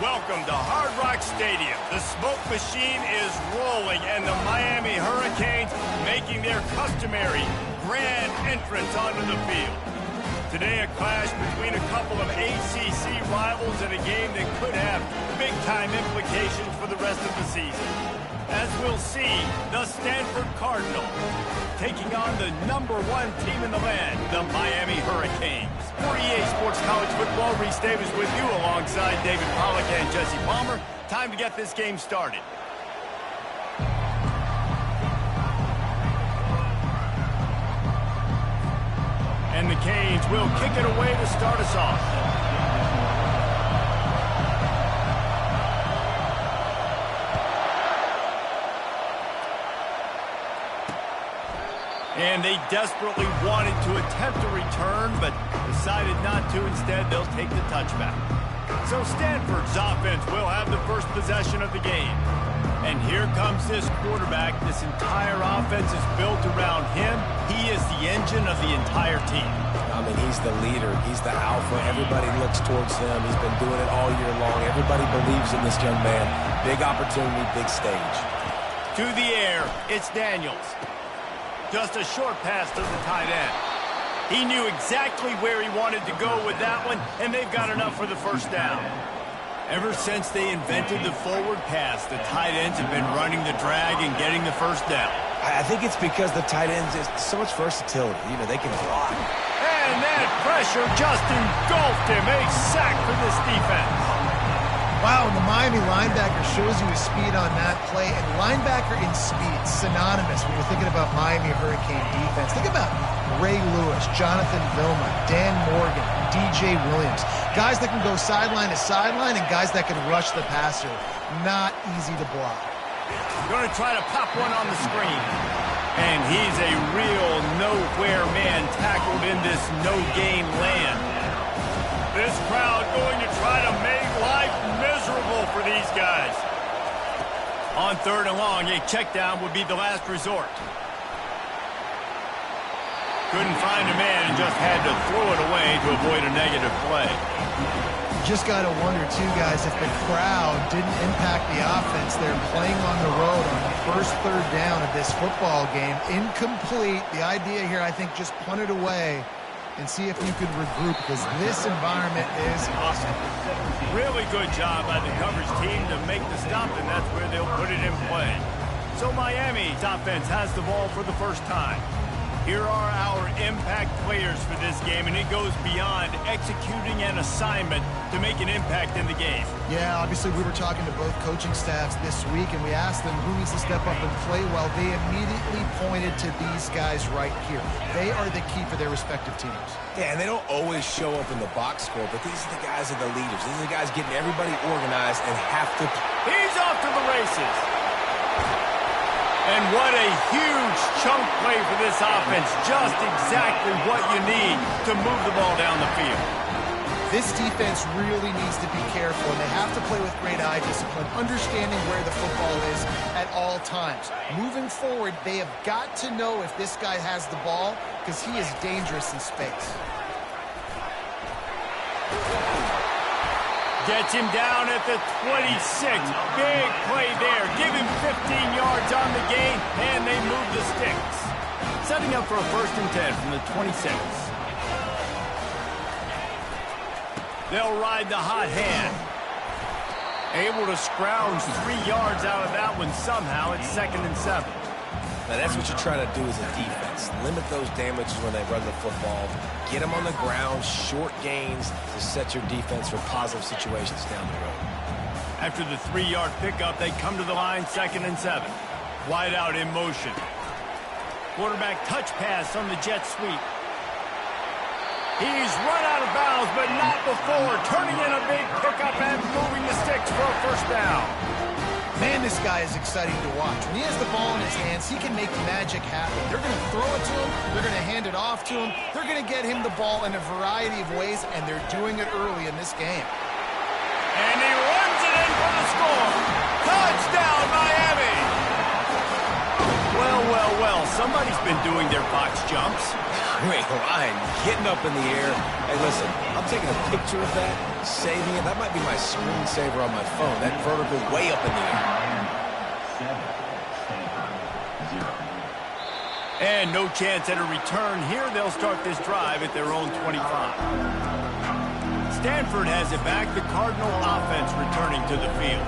Welcome to Hard Rock Stadium. The smoke machine is rolling, and the Miami Hurricanes making their customary grand entrance onto the field. Today, a clash between a couple of ACC rivals in a game that could have big-time implications for the rest of the season. As we'll see, the Stanford Cardinal taking on the #1 team in the land, the Miami Hurricanes. For EA Sports College Football, Reese Davis with you alongside David Pollack and Jesse Palmer. Time to get this game started. And the Canes will kick it away to start us off. And they desperately wanted to attempt a return, but decided not to. Instead, they'll take the touchback. So Stanford's offense will have the first possession of the game. And here comes this quarterback. This entire offense is built around him. He is the engine of the entire team. I mean, he's the leader. He's the alpha. Everybody looks towards him. He's been doing it all year long. Everybody believes in this young man. Big opportunity, big stage. To the air, it's Daniels. Just a short pass to the tight end. He knew exactly where he wanted to go with that one, and they've got enough for the first down. Ever since they invented the forward pass, the tight ends have been running the drag and getting the first down. I think it's because the tight ends is so much versatility. You know, they can block. And that pressure just engulfed him. A sack for this defense. Wow, and the Miami linebacker shows you his speed on that play. And linebacker in speed, synonymous when you're thinking about Miami Hurricane defense. Think about Ray Lewis, Jonathan Vilma, Dan Morgan, DJ Williams. Guys that can go sideline to sideline and guys that can rush the passer. Not easy to block. Going to try to pop one on the screen. And he's a real nowhere man tackled in this no-gain land. This crowd going to try to make life miserable for these guys. On 3rd and long, a check down would be the last resort. Couldn't find a man and just had to throw it away to avoid a negative play. Just got to wonder, too, guys, if the crowd didn't impact the offense. They're playing on the road on the first 3rd down of this football game. Incomplete. The idea here, I think, just punt it away and see if you could regroup, because this environment is awesome. Really good job by the coverage team to make the stop, and that's where they'll put it in play. So Miami's offense has the ball for the first time. Here are our impact players for this game, and it goes beyond executing an assignment to make an impact in the game. Yeah, obviously we were talking to both coaching staffs this week, and we asked them who needs to step up and play well. They immediately pointed to these guys right here. They are the key for their respective teams. Yeah, and they don't always show up in the box score, but these are the guys that are the leaders. These are the guys getting everybody organized and have to... He's off to the races. And what a huge chunk play for this offense. Just exactly what you need to move the ball down the field. This defense really needs to be careful, and they have to play with great eye discipline, understanding where the football is at all times. Moving forward, they have got to know if this guy has the ball, because he is dangerous in space. Gets him down at the 26. Big play there. Give him 15 yards on the gain, and they move the sticks. Setting up for a 1st and 10 from the 26. They'll ride the hot hand. Able to scrounge 3 yards out of that one somehow. It's 2nd and 7. Now, that's what you're trying to do as a defense. Limit those damages when they run the football. Get them on the ground, short gains to set your defense for positive situations down the road. After the 3-yard pickup, they come to the line, 2nd and 7. Wide out in motion. Quarterback touch pass on the jet sweep. He's run out of bounds, but not before. Turning in a big pickup and moving the sticks for a 1st down. Man, this guy is exciting to watch. When he has the ball in his hands, he can make magic happen. They're going to throw it to him. They're going to hand it off to him. They're going to get him the ball in a variety of ways, and they're doing it early in this game. And he runs it in for the score. Touchdown, Miami! Well, somebody's been doing their box jumps. Great line, getting up in the air. Hey, listen, I'm taking a picture of that, saving it. That might be my screensaver on my phone. That vertical way up in the air. And no chance at a return here. They'll start this drive at their own 25. Stanford has it back. The Cardinal offense returning to the field.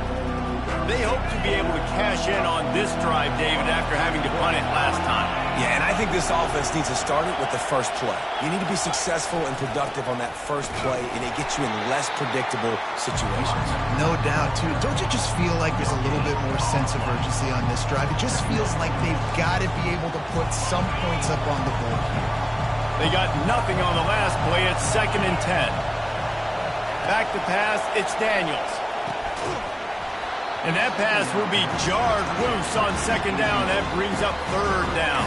They hope to be able to cash in on this drive, David, after having to punt it last time. Yeah, and I think this offense needs to start it with the first play. You need to be successful and productive on that first play, and it gets you in less predictable situations. No doubt, too. Don't you just feel like there's a little bit more sense of urgency on this drive? It just feels like they've got to be able to put some points up on the board. They got nothing on the last play. It's 2nd and 10. Back to pass, it's Daniels. And that pass will be jarred loose on 2nd down. That brings up 3rd down.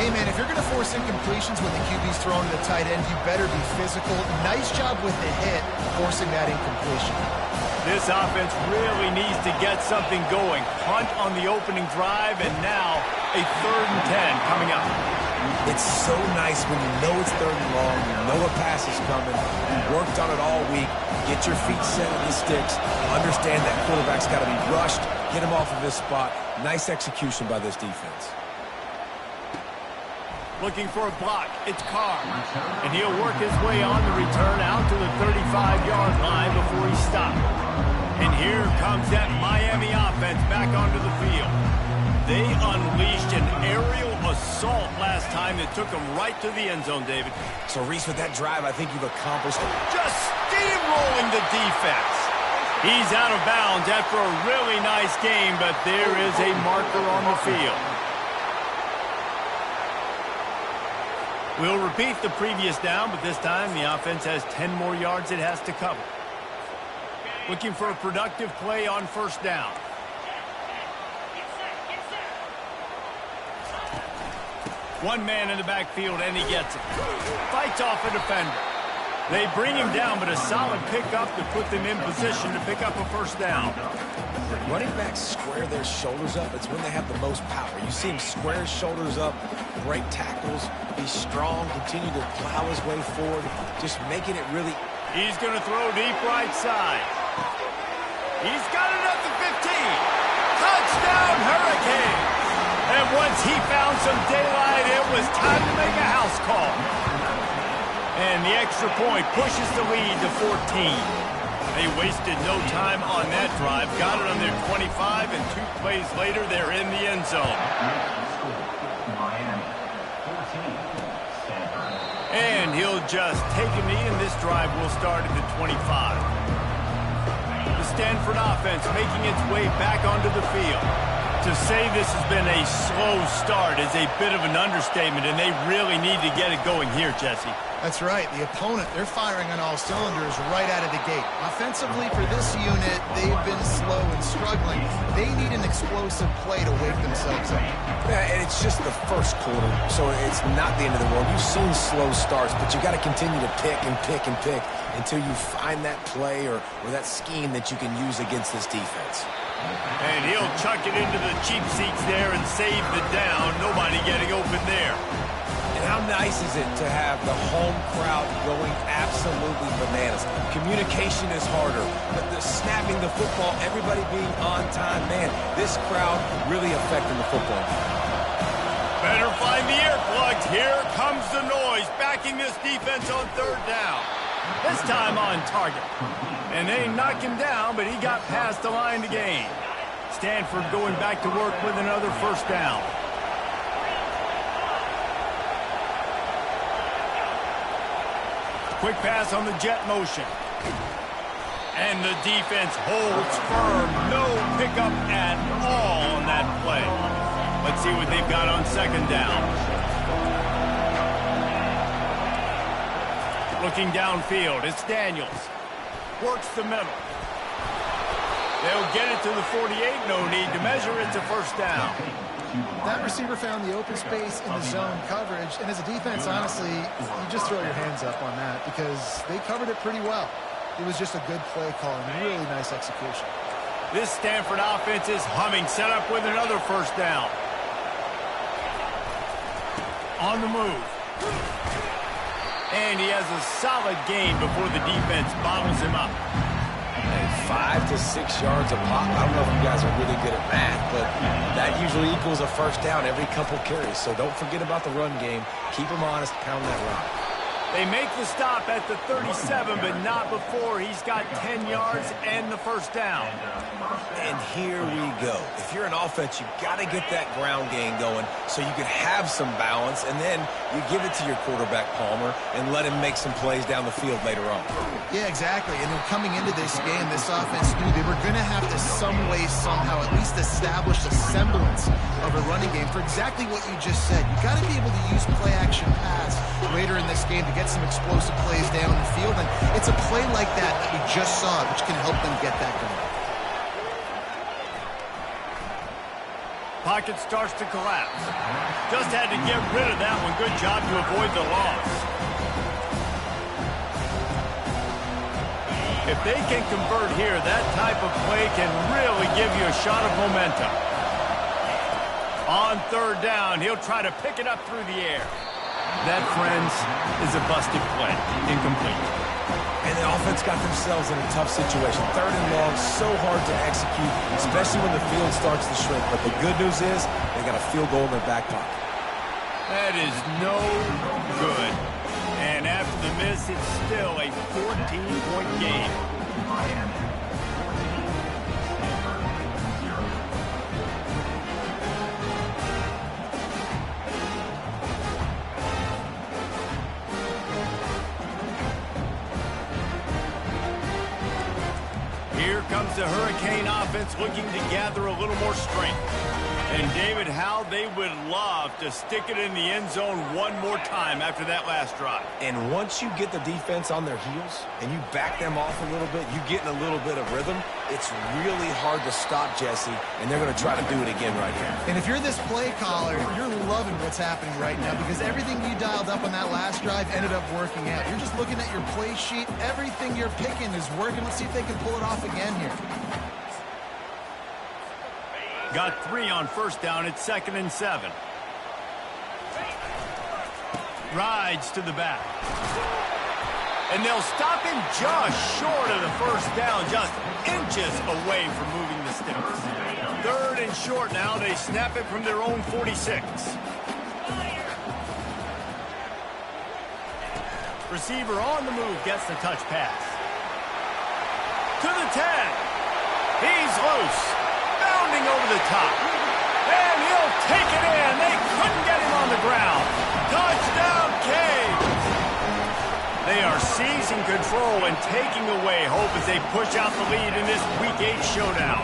Hey, man, if you're going to force incompletions when the QB's throwing to the tight end, you better be physical. Nice job with the hit, forcing that incompletion. This offense really needs to get something going. Punt on the opening drive, and now a 3rd and 10 coming up. It's so nice when you know it's 3rd and long, you know a pass is coming, you worked on it all week, get your feet set in the sticks, understand that quarterback's got to be rushed, get him off of this spot. Nice execution by this defense. Looking for a block, it's Carr. And he'll work his way on the return out to the 35-yard line before he stopped. And here comes that Miami offense back onto the field. They unleashed an aerial assault last time that took them right to the end zone, David. So, Reese, with that drive, I think you've accomplished it. Just steamrolling the defense. He's out of bounds after a really nice game, but there is a marker on the field. We'll repeat the previous down, but this time the offense has 10 more yards it has to cover. Looking for a productive play on 1st down. One man in the backfield, and he gets it. Fights off a defender. They bring him down, but a solid pickup to put them in position to pick up a 1st down. Running backs square their shoulders up. It's when they have the most power. You see him square his shoulders up, break tackles, be strong, continue to plow his way forward, just making it really... He's going to throw deep right side. He's got it at the 15. Touchdown, Hurricanes! And once he found some daylight, it was time to make a house call. And the extra point pushes the lead to 14. They wasted no time on that drive. Got it on their 25, and 2 plays later, they're in the end zone. And he'll just take a knee, and this drive will start at the 25. The Stanford offense making its way back onto the field. To say this has been a slow start is a bit of an understatement, and they really need to get it going here, Jesse. That's right. The opponent, they're firing on all cylinders right out of the gate. Offensively, for this unit, they've been slow and struggling. They need an explosive play to wake themselves up. Yeah, and it's just the first quarter, so it's not the end of the world. You've seen slow starts, but you got to continue to pick and pick and pick until you find that play or that scheme that you can use against this defense. And he'll chuck it into the cheap seats there and save the down. Nobody getting open there. And how nice is it to have the home crowd going absolutely bananas? Communication is harder, but the snapping the football, everybody being on time, man, this crowd really affecting the football. Better find the earplugs. Here comes the noise, backing this defense on 3rd down. This time on target. And they knock him down, but he got past the line to gain. Stanford going back to work with another 1st down. Quick pass on the jet motion. And the defense holds firm. No pickup at all on that play. Let's see what they've got on 2nd down. Looking downfield, it's Daniels. Works the middle. They'll get it to the 48. No need to measure. It's a 1st down. That receiver found the open space in the zone coverage, and as a defense, honestly, you just throw your hands up on that because they covered it pretty well. It was just a good play call and really nice execution. This Stanford offense is humming, set up with another 1st down. On the move, And he has a solid gain before the defense bottles him up. Hey, 5 to 6 yards a pop. I don't know if you guys are really good at math, but that usually equals a first down every couple carries. So don't forget about the run game. Keep them honest, pound that rock. They make the stop at the 37, but not before he's got 10 yards and the first down. And here we go. If you're an offense, you've got to get that ground game going so you can have some balance, and then you give it to your quarterback, Palmer, and let him make some plays down the field later on. Yeah, exactly. And then coming into this game, this offense knew they were going to have to some way, somehow, at least establish a semblance of a running game for exactly what you just said. You got to be able to use play-action pass later in this game to get some explosive plays down the field, and it's a play like that we just saw, which can help them get that going. Pocket starts to collapse. Just had to get rid of that one. Good job to avoid the loss. If they can convert here, that type of play can really give you a shot of momentum. On third down, he'll try to pick it up through the air. That, friends, is a busted play. Incomplete. And the offense got themselves in a tough situation. Third and long, so hard to execute, especially when the field starts to shrink. But the good news is they got a field goal in their back pocket. That is no good. And after the miss, it's still a 14-point game. Here comes the Hurricane offense looking to gather a little more strength. And, David, how they would love to stick it in the end zone one more time after that last drive. And once you get the defense on their heels and you back them off a little bit, you get in a little bit of rhythm, it's really hard to stop, Jesse, and they're going to try to do it again right here. And if you're this play caller, you're loving what's happening right now because everything you dialed up on that last drive ended up working out. You're just looking at your play sheet. Everything you're picking is working. Let's see if they can pull it off again here. Got 3 on first down. It's 2nd and 7. Rides to the back. And they'll stop him just short of the first down, just inches away from moving the sticks. 3rd and short now. They snap it from their own 46. Receiver on the move gets the touch pass. To the 10. He's loose. Bounding over the top. And he'll take it in. They couldn't get him on the ground. Touchdown, Canes. They are seizing control and taking away hope as they push out the lead in this Week 8 showdown.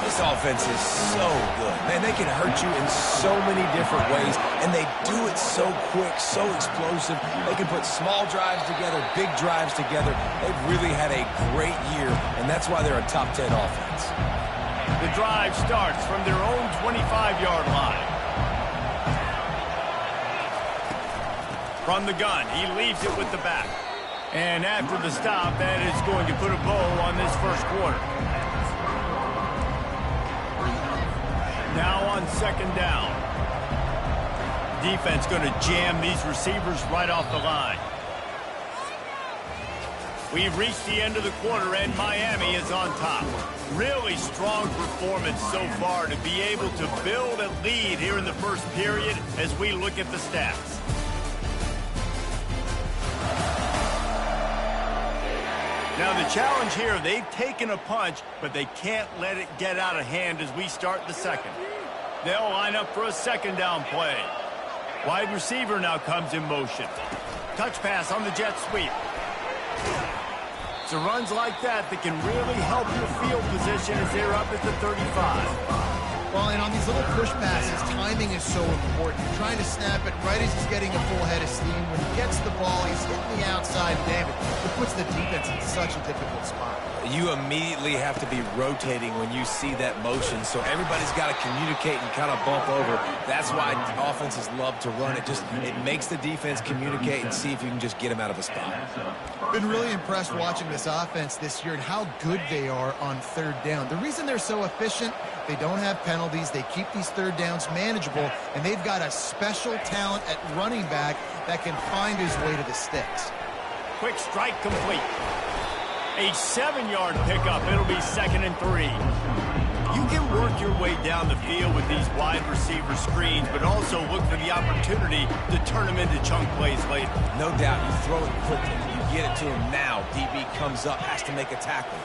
This offense is so good. Man, they can hurt you in so many different ways, and they do it so quick, so explosive. They can put small drives together, big drives together. They've really had a great year, and that's why they're a top 10 offense. The drive starts from their own 25-yard line. From the gun, he leaves it with the back. And after the stop, that is going to put a bow on this first quarter. Now on 2nd down. Defense going to jam these receivers right off the line. We've reached the end of the quarter, and Miami is on top. Really strong performance so far to be able to build a lead here in the first period as we look at the stats. Now the challenge here, they've taken a punch, but they can't let it get out of hand as we start the second. They'll line up for a 2nd down play. Wide receiver now comes in motion. Touch pass on the jet sweep. So runs like that can really help your field position as they're up at the 35. Well, and on these little push passes, timing is so important. You're trying to snap it right as he's getting a full head of steam. When he gets the ball, he's hitting the outside, David. It puts the defense in such a difficult spot. You immediately have to be rotating when you see that motion, so everybody's got to communicate and kind of bump over. That's why offenses love to run it. It makes the defense communicate and see if you can just get them out of a spot. Been really impressed watching this offense this year and how good they are on 3rd down. The reason they're so efficient, they don't have penalties. penalties. They keep these third downs manageable, and they've got a special talent at running back that can find his way to the sticks. Quick strike complete. A 7-yard pickup. It'll be 2nd and 3. You can work your way down the field with these wide receiver screens, but also look for the opportunity to turn them into chunk plays later. No doubt, you throw it quickly. You get it to him now. DB comes up, has to make a tackle.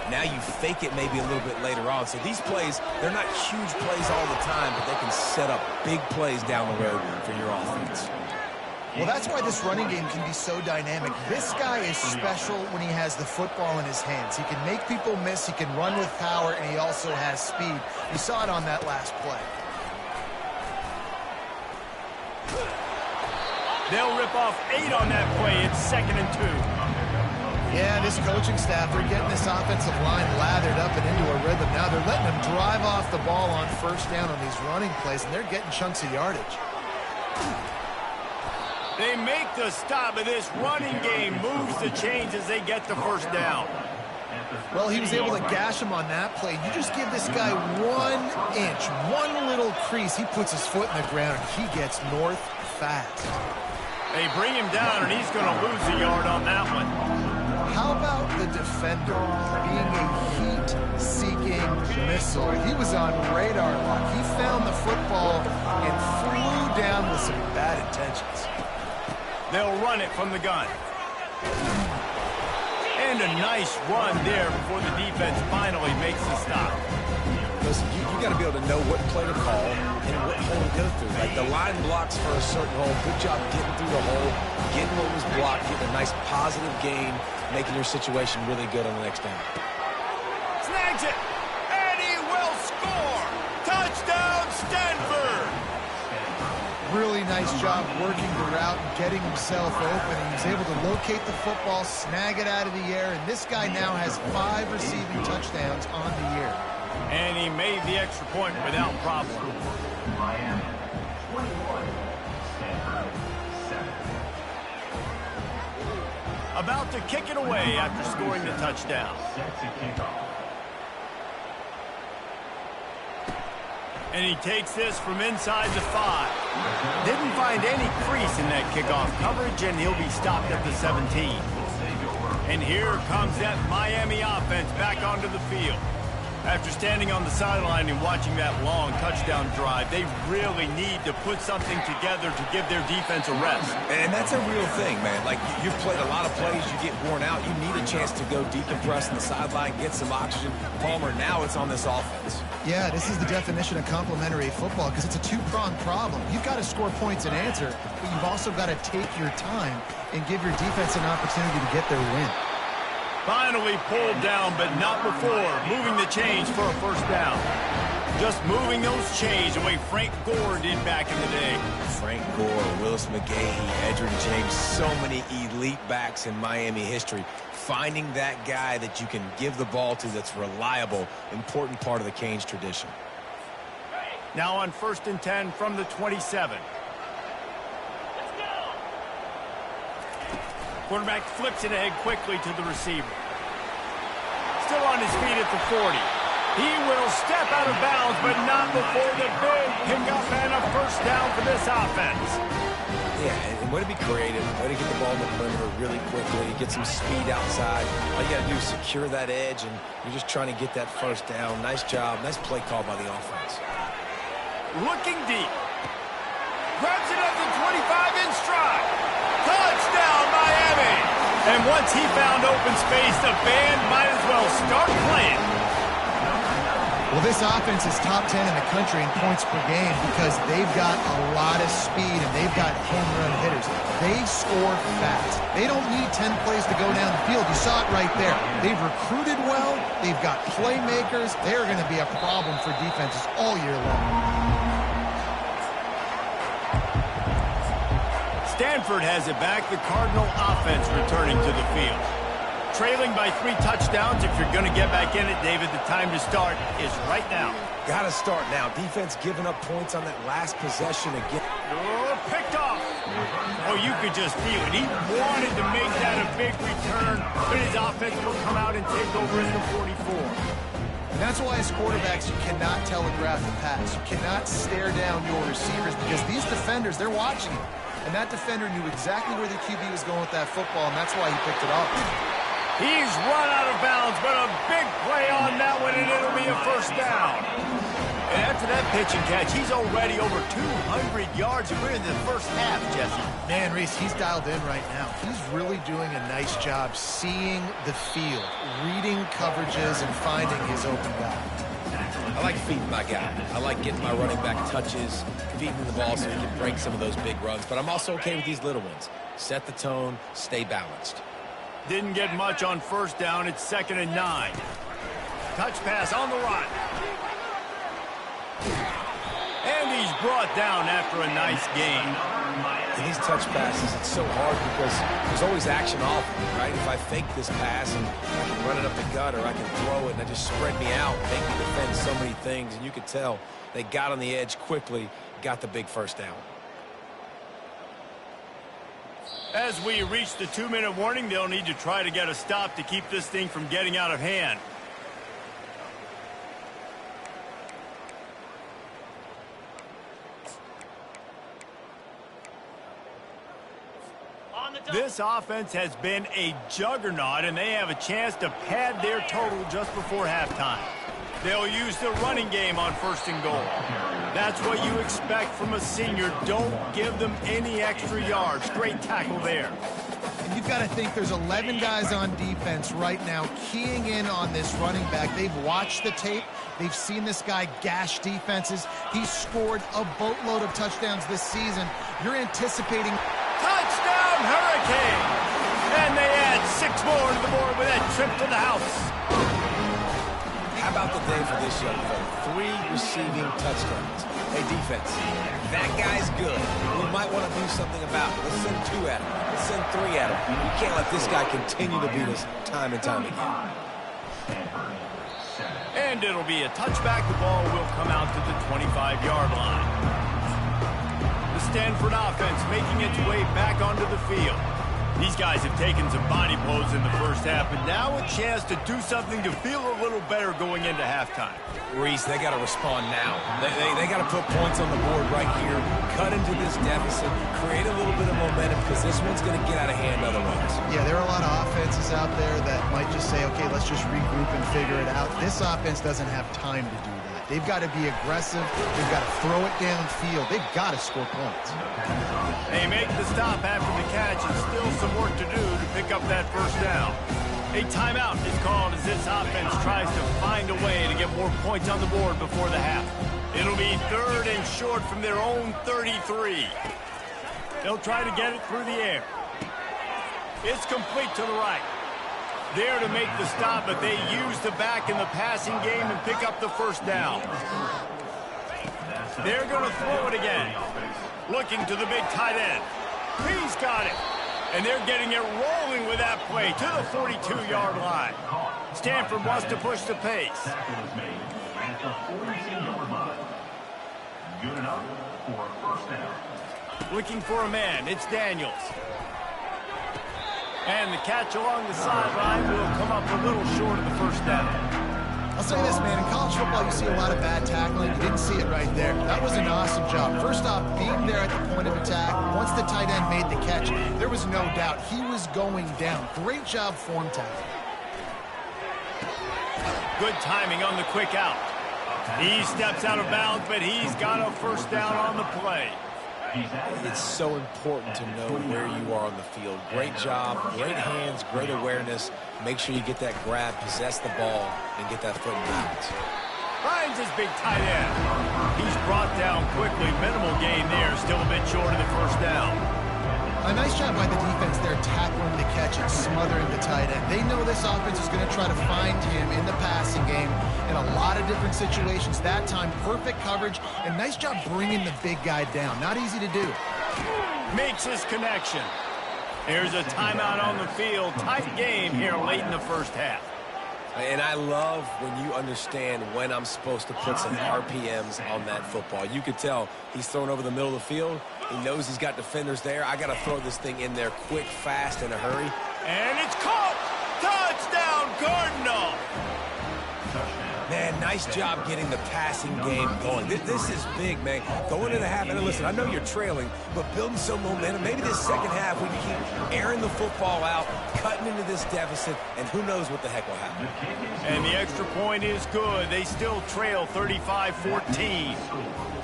Now you fake it maybe a little bit later on. So these plays, they're not huge plays all the time, but they can set up big plays down the road for your offense. Well, that's why this running game can be so dynamic. This guy is special when he has the football in his hands. He can make people miss, he can run with power, and he also has speed. You saw it on that last play. They'll rip off 8 on that play. It's 2nd and 2. Yeah, this coaching staff, they're getting this offensive line lathered up and into a rhythm. Now they're letting them drive off the ball on first down on these running plays, and they're getting chunks of yardage. They make the stop, but this running game moves the chains as they get the first down. Well, he was able to gash him on that play. You just give this guy 1 inch, one little crease, he puts his foot in the ground, and he gets north fast. They bring him down, and he's going to lose a yard on that one. How about the defender being a heat-seeking missile? He was on radar lock. He found the football and flew down with some bad intentions. They'll run it from the gun. And a nice run there before the defense finally makes the stop. Listen, you got to be able to know what play to call and what hole to go through. Like the line blocks for a certain hole. Good job getting through the hole, getting what was blocked, getting a nice positive gain, making your situation really good on the next down. Snags it, and he will score. Touchdown, Stanford. Really nice job working the route and getting himself open. He was able to locate the football, snag it out of the air, and this guy now has 5 receiving touchdowns on the year. And he made the extra point without problem. About to kick it away after scoring the touchdown. And he takes this from inside the 5. Didn't find any crease in that kickoff coverage, and he'll be stopped at the 17. And here comes that Miami offense back onto the field. After standing on the sideline and watching that long touchdown drive, they really need to put something together to give their defense a rest. And that's a real thing, man. Like, you've played a lot of plays, you get worn out, you need a chance to go decompress on the sideline, get some oxygen. Palmer, now it's on this offense. Yeah, this is the definition of complementary football because it's a two-pronged problem. You've got to score points and answer, but you've also got to take your time and give your defense an opportunity to get their win. Finally pulled down, but not before moving the chains for a first down. Just moving those chains the way Frank Gore did back in the day. Frank Gore, Willis McGahee, Edgerrin James, so many elite backs in Miami history. Finding that guy that you can give the ball to that's reliable, important part of the Canes tradition. Now on 1st and 10 from the 27. Quarterback flips it ahead quickly to the receiver. Still on his feet at the 40. He will step out of bounds, but not before the big pickup and a first down for this offense. Yeah, and way to be creative, way to get the ball in the perimeter really quickly, get some speed outside. All you got to do is secure that edge, and you're just trying to get that first down. Nice job. Nice play call by the offense. Looking deep. Grabs it at the 25 in stride. Touchdown, Miami! And once he found open space, the band might as well start playing. Well, this offense is top 10 in the country in points per game because they've got a lot of speed and they've got home run hitters. They score fast. They don't need 10 plays to go down the field. You saw it right there. They've recruited well. They've got playmakers. They're going to be a problem for defenses all year long. Stanford has it back. The Cardinal offense returning to the field. Trailing by 3 touchdowns. If you're going to get back in it, David, the time to start is right now. Got to start now. Defense giving up points on that last possession again. Oh, picked off. Oh, you could just feel it. He wanted to make that a big return, but his offense will come out and take over at the 44. And that's why as quarterbacks, you cannot telegraph the pass. You cannot stare down your receivers because these defenders, they're watching it. And that defender knew exactly where the QB was going with that football, and that's why he picked it off. He's run out of bounds, but a big play on that one, and it'll be a first down. And after that pitch and catch, he's already over 200 yards, and we're in the first half, Jesse. Man, Reese, he's dialed in right now. He's really doing a nice job seeing the field, reading coverages, and finding his open guy. I like feeding my guy. I like getting my running back touches, feeding the ball so he can break some of those big runs. But I'm also okay with these little ones. Set the tone, stay balanced. Didn't get much on first down. It's 2nd and 9. Touch pass on the run. And he's brought down after a nice gain. In these touch passes, it's so hard because there's always action off, right? If I fake this pass and I can run it up the gut or I can throw it and I just spread me out, make me defend so many things. And you could tell they got on the edge quickly, got the big first down. As we reach the 2-minute warning, they'll need to try to get a stop to keep this thing from getting out of hand. This offense has been a juggernaut, and they have a chance to pad their total just before halftime. They'll use the running game on 1st and goal. That's what you expect from a senior. Don't give them any extra yards. Great tackle there. And you've got to think there's 11 guys on defense right now keying in on this running back. They've watched the tape. They've seen this guy gash defenses. He's scored a boatload of touchdowns this season. You're anticipating... Touchdown, Hurricane! And they add 6 more to the board with that trip to the house. How about the day for this young fella? 3 receiving touchdowns. Hey, defense, that guy's good. We might want to do something about it. Let's send 2 at him. Let's send 3 at him. We can't let this guy continue to beat us time and time again. And it'll be a touchback. The ball will come out to the 25-yard line. The Stanford offense making its way back onto the field. These guys have taken some body blows in the first half, but now a chance to do something to feel a little better going into halftime. Reese, they got to respond now. They got to put points on the board right here, cut into this deficit, create a little bit of momentum because this one's going to get out of hand otherwise. Yeah, there are a lot of offenses out there that might just say, okay, let's just regroup and figure it out. This offense doesn't have time to do that. They've got to be aggressive. They've got to throw it downfield. They've got to score points. They make the stop after the catch and still some work to do to pick up that first down. A timeout is called as this offense tries to find a way to get more points on the board before the half. It'll be 3rd and short from their own 33. They'll try to get it through the air. It's complete to the right. There to make the stop, but they use the back in the passing game and pick up the first down. They're going to throw it again. Looking to the big tight end. He's got it. And they're getting it rolling with that play to the 42-yard line. Stanford wants to push the pace. Looking for a man. It's Daniels. And the catch along the sideline will come up a little short of the first down. I'll say this, man. In college football, you see a lot of bad tackling. You didn't see it right there. That was an awesome job. First off, being there at the point of attack. Once the tight end made the catch, there was no doubt he was going down. Great job form tackling. Good timing on the quick out. He steps out of bounds, but he's got a first down on the play. It's so important to know where you are on the field. Great job, great hands, great awareness. Make sure you get that grab, possess the ball, and get that foot in bounds. Finds his big tight end. He's brought down quickly. Minimal gain there. Still a bit short of the first down. A nice job by the defense there, tackling the catch and smothering the tight end. They know this offense is going to try to find him in the passing game in a lot of different situations. That time, perfect coverage, and nice job bringing the big guy down. Not easy to do. Makes his connection. Here's a timeout on the field. Tight game here late in the first half. And I love when you understand when I'm supposed to put some RPMs on that football. You could tell he's thrown over the middle of the field. He knows he's got defenders there. I got to throw this thing in there quick, fast, in a hurry. And it's caught! Touchdown, Cardinal! Man, Nice job getting the passing game going. This is big, man. Going into the half, and listen, I know you're trailing, but building some momentum. Maybe this second half we can keep airing the football out, cutting into this deficit, and who knows what the heck will happen. And the extra point is good. They still trail 35-14.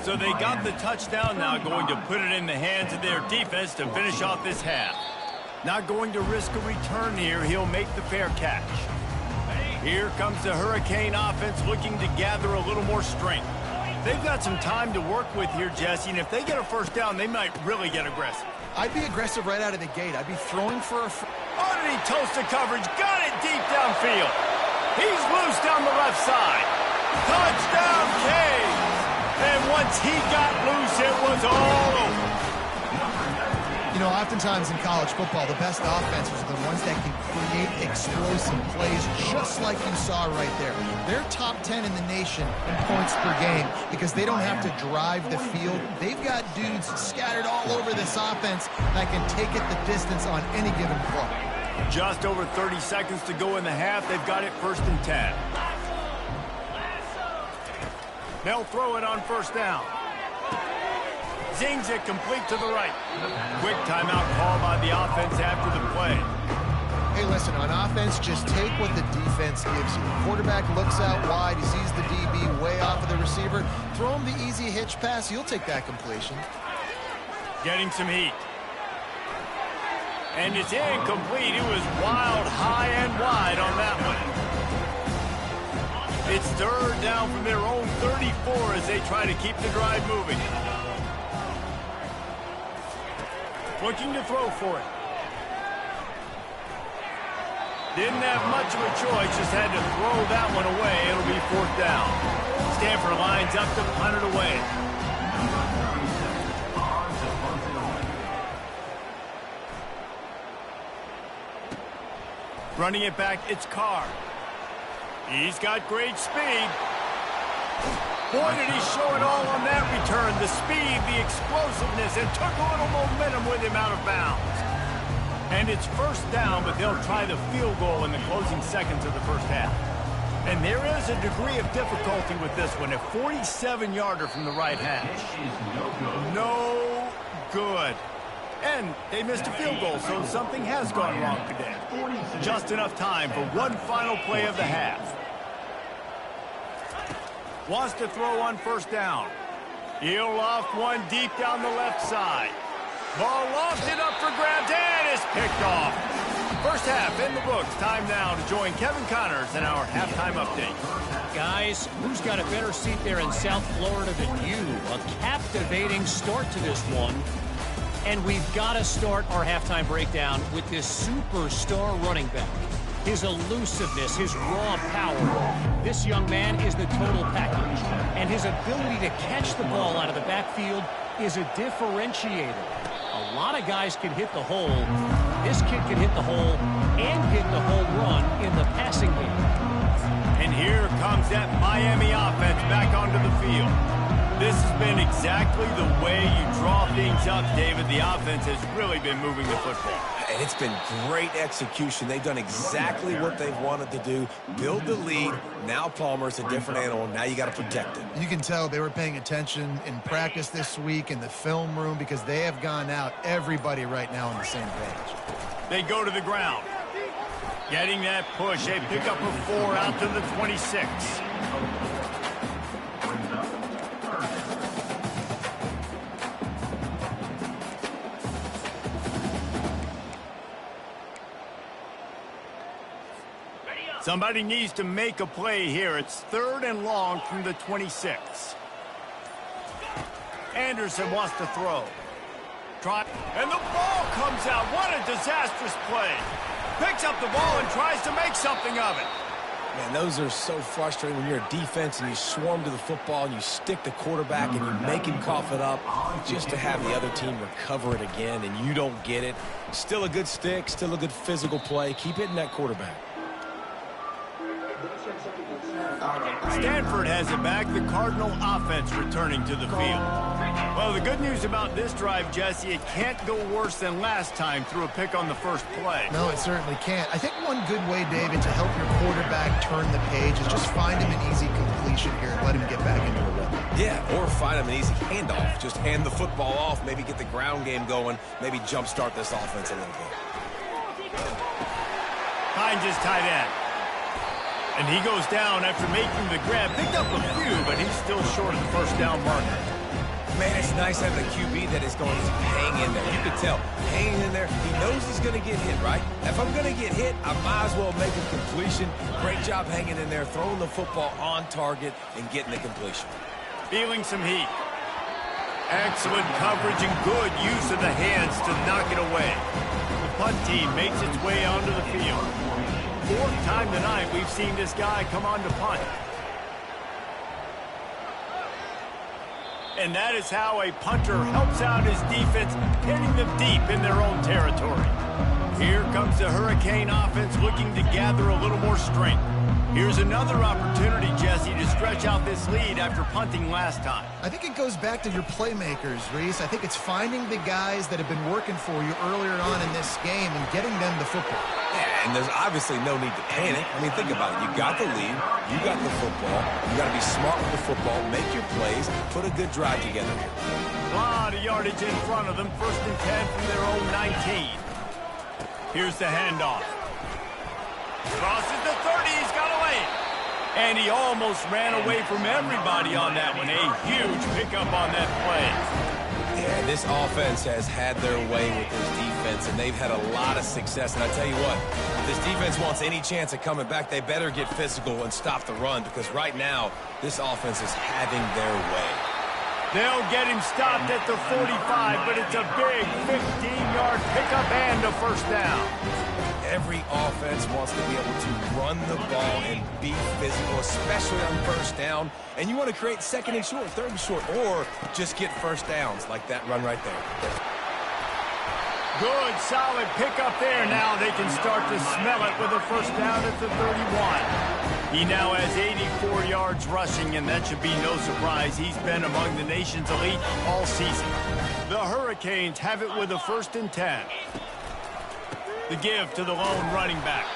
So they got the touchdown now, going to put it in the hands of their defense to finish off this half. Not going to risk a return here. He'll make the fair catch. Here comes the Hurricane offense looking to gather a little more strength. They've got some time to work with here, Jesse, and if they get a first down, they might really get aggressive. I'd be aggressive right out of the gate. I'd be throwing for a... Underneath toasted coverage, got it deep downfield. He's loose down the left side. Touchdown, Canes! And once he got loose, it was all over. You know, oftentimes in college football, the best offenses are the ones that can create explosive plays, just like you saw right there. They're top 10 in the nation in points per game because they don't have to drive the field. They've got dudes scattered all over this offense that can take it the distance on any given play. Just over 30 seconds to go in the half. They've got it 1st and 10. They'll throw it on 1st down. Zings it complete to the right. Quick timeout call by the offense after the play. Hey, listen, on offense, just take what the defense gives you. The quarterback looks out wide. He sees the DB way off of the receiver. Throw him the easy hitch pass. You'll take that completion. Getting some heat. And it's incomplete. It was wild, high and wide on that one. It's 3rd down from their own 34 as they try to keep the drive moving. Looking to throw for it. Didn't have much of a choice, just had to throw that one away. It'll be 4th down. Stanford lines up to punt it away. Running it back, it's Carr. He's got great speed. Boy, did he show it all on that return. The speed, the explosiveness, and took a little momentum with him out of bounds. And it's 1st down, but they'll try the field goal in the closing seconds of the 1st half. And there is a degree of difficulty with this one. A 47-yarder from the right hash. No good. And they missed a field goal, so something has gone wrong today. Just enough time for one final play of the half. Wants to throw on 1st down. He'll loft one deep down the left side. Ball lofted up for grabs and is picked off. 1st half in the books. Time now to join Kevin Connors in our halftime update. Guys, who's got a better seat there in South Florida than you? A captivating start to this one. And we've got to start our halftime breakdown with this superstar running back. His elusiveness, his raw power. This young man is the total package. And his ability to catch the ball out of the backfield is a differentiator. A lot of guys can hit the hole. This kid can hit the hole and hit the home run in the passing game. And here comes that Miami offense back onto the field. This has been exactly the way you draw things up, David. The offense has really been moving the football. And it's been great execution. They've done exactly what they've wanted to do. Build the lead. Now Palmer's a different animal. Now you got to protect it. You can tell they were paying attention in practice this week in the film room because they have gone out, everybody right now on the same page. They go to the ground. Getting that push. They pick up a 4 out to the 26. Somebody needs to make a play here. It's 3rd and long from the 26. Anderson wants to throw. And the ball comes out. What a disastrous play. Picks up the ball and tries to make something of it. Man, those are so frustrating when you're a defense and you swarm to the football and you stick the quarterback and you make him cough it up just to have the other team recover it again and you don't get it. Still a good stick, still a good physical play. Keep hitting that quarterback. Stanford has it back. The Cardinal offense returning to the field. Well, the good news about this drive, Jesse, it can't go worse than last time through a pick on the first play. No, it certainly can't. I think one good way, David, to help your quarterback turn the page is just find him an easy completion. attention here and let him get back into a rhythm. Yeah, or find him an easy handoff. Just hand the football off, maybe get the ground game going, maybe jumpstart this offense a little bit. Finds his tight end. And he goes down after making the grab. Picked up a few, but he's still short of the first down marker. Man, it's nice having a QB that is going to hang in there. You can tell, hanging in there, he knows he's going to get hit, right? If I'm going to get hit, I might as well make a completion. Great job hanging in there, throwing the football on target and getting the completion. Feeling some heat. Excellent coverage and good use of the hands to knock it away. The punt team makes its way onto the field. Fourth time tonight we've seen this guy come on to punt. And that is how a punter helps out his defense, hitting them deep in their own territory. Here comes the Hurricane offense looking to gather a little more strength. Here's another opportunity, Jesse, to stretch out this lead after punting last time. I think it goes back to your playmakers, Reese. I think it's finding the guys that have been working for you earlier on in this game and getting them the football. Yeah, and there's obviously no need to panic. I mean, think about it. You got the lead. You got the football. You got to be smart with the football. Make your plays. Put a good drive together here. A lot of yardage in front of them. 1st and 10 from their own 19. Here's the handoff. Crosses the 30. He's got away. And he almost ran away from everybody on that one. A huge pickup on that play. Yeah, this offense has had their way with this defense, and they've had a lot of success. And I tell you what, if this defense wants any chance of coming back, they better get physical and stop the run, because right now, this offense is having their way. They'll get him stopped at the 45, but it's a big 15-yard pickup and a first down. Every offense wants to be able to run the ball and be physical, especially on first down. And you want to create 2nd and short, 3rd and short, or just get first downs like that run right there. Good, solid pickup there. Now they can start to smell it with a first down at the 31. He now has 84 yards rushing, and that should be no surprise. He's been among the nation's elite all season. The Hurricanes have it with a 1st and 10. The give to the lone running back.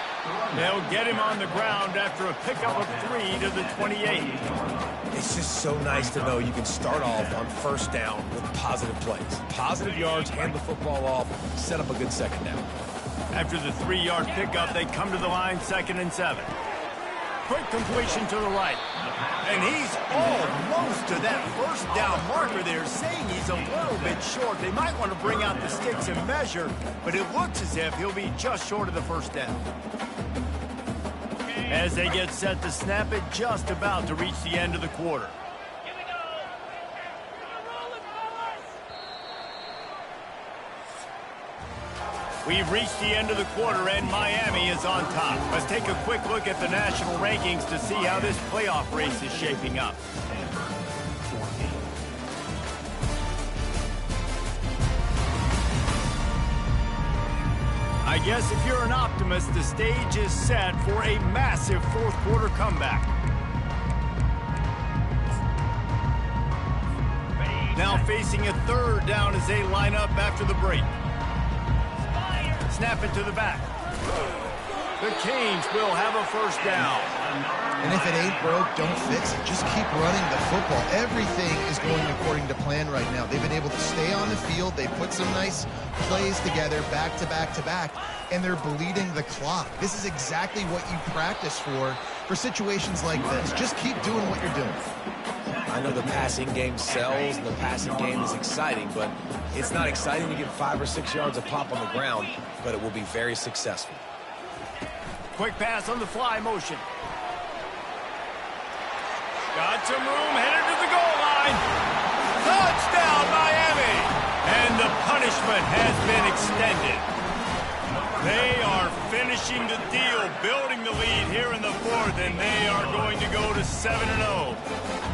They'll get him on the ground after a pickup of 3 to the 28. It's just so nice to know you can start off on first down with positive plays. Positive yards, hand the football off, set up a good 2nd down. After the 3-yard pickup, they come to the line 2nd and 7. Quick completion to the right. And he's almost to that first down marker there, saying he's a little bit short. They might want to bring out the sticks and measure, but it looks as if he'll be just short of the first down. As they get set to snap it, just about to reach the end of the quarter. We've reached the end of the quarter, and Miami is on top. Let's take a quick look at the national rankings to see how this playoff race is shaping up. I guess if you're an optimist, the stage is set for a massive 4th quarter comeback. Now facing a 3rd down as they line up after the break. Snap it to the back. The Canes will have a first down. And if it ain't broke, don't fix it. Just keep running the football. Everything is going according to plan right now. They've been able to stay on the field. They put some nice plays together back to back to back, and they're bleeding the clock. This is exactly what you practice for situations like this. Just keep doing what you're doing. I know the passing game sells and the passing game is exciting, but it's not exciting to get 5 or 6 yards of pop on the ground, but it will be very successful. Quick pass on the fly motion. Got some room, headed to the goal line. Touchdown, Miami! And the punishment has been extended. They are finishing the deal, building the lead here in the 4th, and they are going to go to 7-0.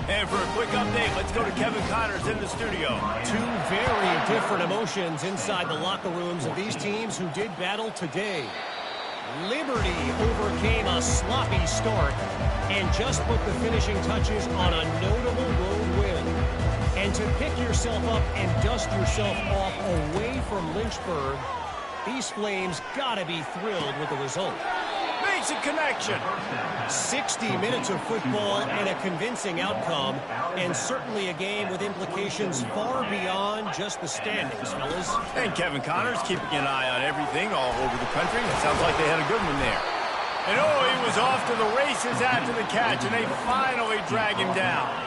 And for a quick update, let's go to Kevin Connors in the studio. 2 very different emotions inside the locker rooms of these teams who did battle today. Liberty overcame a sloppy start and just put the finishing touches on a notable road win. And to pick yourself up and dust yourself off away from Lynchburg, these Flames gotta be thrilled with the result. They makes a connection. 60 minutes of football and a convincing outcome, and certainly a game with implications far beyond just the standings, fellas. And Kevin Connors keeping an eye on everything all over the country. It sounds like they had a good one there. And oh, he was off to the races after the catch, and they finally drag him down.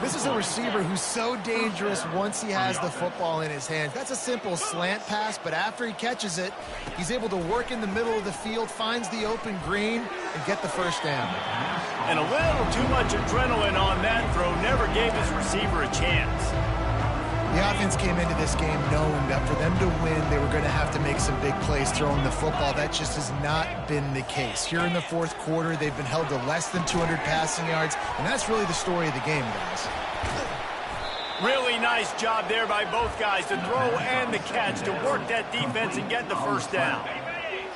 This is a receiver who's so dangerous once he has the football in his hands. That's a simple slant pass, but after he catches it, he's able to work in the middle of the field, finds the open green, and get the first down. And a little too much adrenaline on that throw never gave his receiver a chance. The offense came into this game knowing that for them to win, they were going to have to make some big plays throwing the football. That just has not been the case. Here in the fourth quarter, they've been held to less than 200 passing yards, and that's really the story of the game, guys. Really nice job there by both guys to throw and the catch to work that defense and get the first down.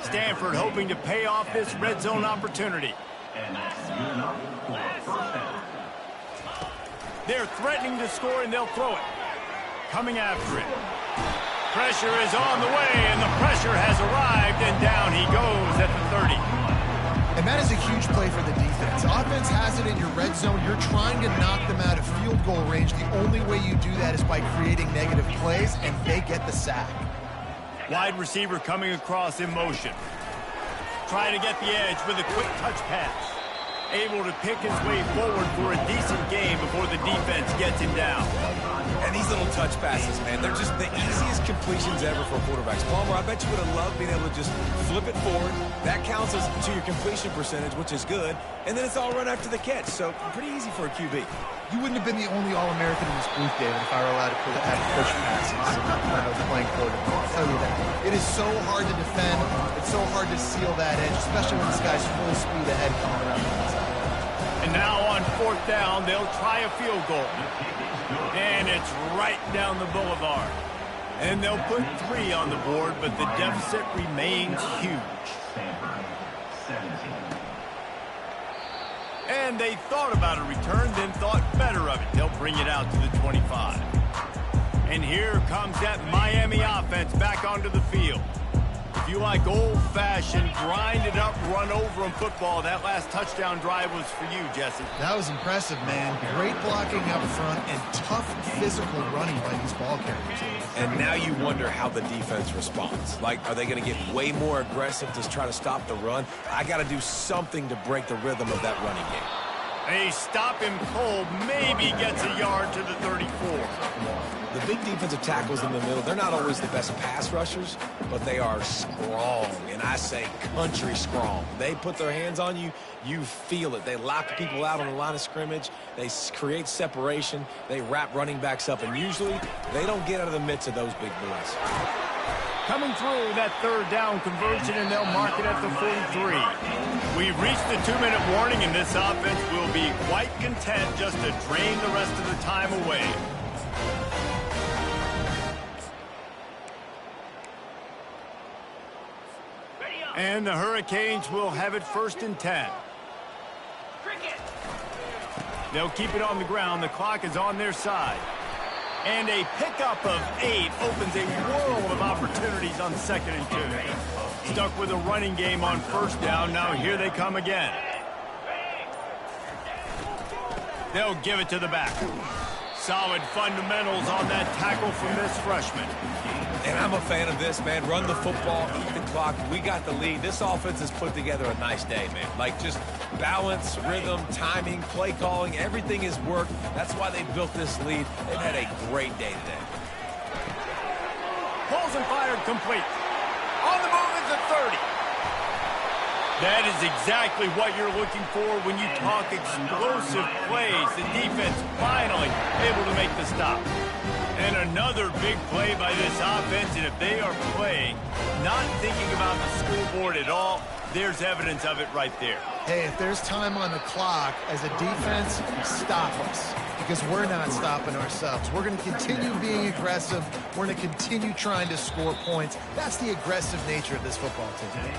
Stanford hoping to pay off this red zone opportunity. They're threatening to score, and they'll throw it. Coming after it. Pressure is on the way, and the pressure has arrived, and down he goes at the 30. And that is a huge play for the defense. Offense has it in your red zone. You're trying to knock them out of field goal range. The only way you do that is by creating negative plays, and they get the sack. Wide receiver coming across in motion. Trying to get the edge with a quick touch pass. Able to pick his way forward for a decent game before the defense gets him down. And these little touch passes, man, they're just the easiest completions ever for quarterbacks. Palmer, I bet you would have loved being able to just flip it forward. That counts as to your completion percentage, which is good. And then it's all run after the catch, so pretty easy for a QB. You wouldn't have been the only All-American in this booth, David, if I were allowed to have push passes when I was playing quarterback. I'll tell you that. It is so hard to defend. It's so hard to seal that edge, especially when this guy's full speed ahead coming around the inside. And now on fourth down, they'll try a field goal. And it's right down the boulevard. And they'll put 3 on the board, but the deficit remains huge. And they thought about a return, then thought better of it. They'll bring it out to the 25. And here comes that Miami offense back onto the field. If you like old-fashioned, grind-it-up, run-over-'em football, that last touchdown drive was for you, Jesse. That was impressive, man. Great blocking up front and tough physical running by these ball carriers. And now you wonder how the defense responds. Like, are they going to get way more aggressive to try to stop the run? I got to do something to break the rhythm of that running game. They stop him cold, maybe gets a yard to the 34. The big defensive tackles in the middle, they're not always the best pass rushers, but they are strong, and I say country strong. They put their hands on you, you feel it. They lock people out on the line of scrimmage. They create separation. They wrap running backs up, and usually they don't get out of the midst of those big boys. Coming through that third down conversion, and they'll mark it at the 43. We've reached the 2-minute warning, and this offense will be quite content just to drain the rest of the time away. And the Hurricanes will have it 1st and 10. They'll keep it on the ground. The clock is on their side. And a pickup of 8 opens a world of opportunities on 2nd and 2. Stuck with a running game on 1st down. Now here they come again. They'll give it to the back. Solid fundamentals on that tackle from this freshman. And I'm a fan of this, man. Run the football, eat the clock. We got the lead. This offense has put together a nice day, man. Like, just balance, rhythm, timing, play calling, everything has worked. That's why they built this lead. They've had a great day today. Pulls and fired complete. On the move is the 30. That is exactly what you're looking for when you talk explosive plays. The defense finally able to make the stop. And another big play by this offense, and if they are playing, not thinking about the scoreboard at all, there's evidence of it right there. Hey, if there's time on the clock, as a defense, stop us. Because we're not stopping ourselves. We're going to continue being aggressive. We're going to continue trying to score points. That's the aggressive nature of this football team.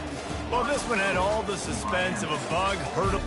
Well, this one had all the suspense of a bug, hurdle.